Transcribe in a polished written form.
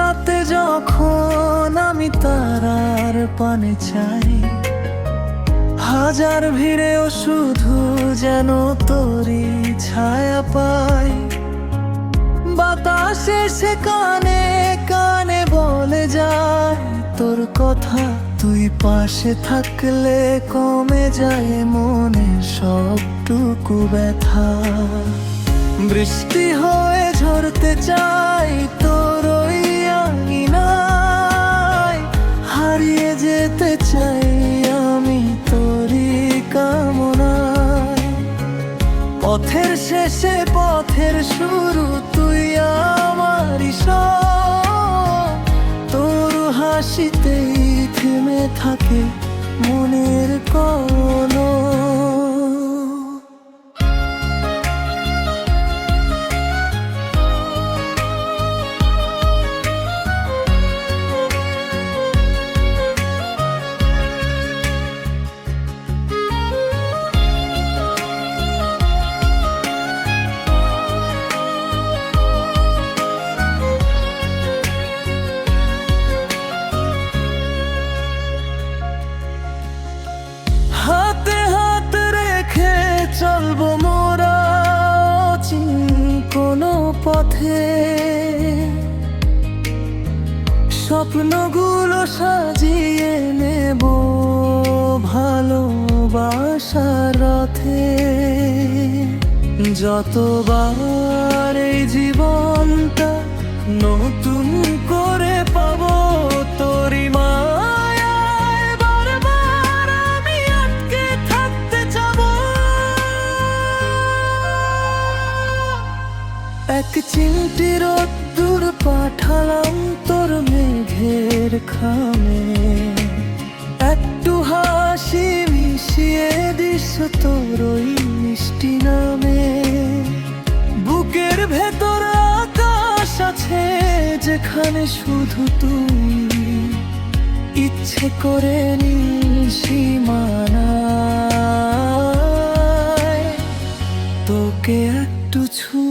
রাতে যখন আমি তারার পানে চাই, হাজার ভিড়েও শুধু যেন তোরই ছায়া পাই। বাতাসে সে কানে কানে বলে যায় তোর কথা, তুই পাশে থাকলে কমে যায় মনের সবটুকু ব্যথা। বৃষ্টি হয়ে ঝরতে চাই তোর ওই আঙিনায়, হারিয়ে যেতে চাই আমি তোরই কামনায়। পথের শেষে পথের শুরু তুই আমারই সব, তোর হাসিতেই থেমে থাকে মনের কলম। হাতে হাত রেখে চলবো মোরা অচিন কোনো পথে, স্বপ্নগুলো সাজিয়ে নেব ভালোবাসার রথে। যতবার এই জীবনটা নতুন করে পাবো তোরই মায়ায়, বারবার আমি আটকে থাকতে চাবো। এক চিমটি রোদ্দুর পাঠালাম তোর মেঘের খামে, একটু হাসি মিশিয়ে দিস তোর ওই মিষ্টি নামে। বুকের ভেতর আকাশ আছে যেখানে শুধু তুই, ইচ্ছে করে নীল সীমানায় তোকে একটু ছু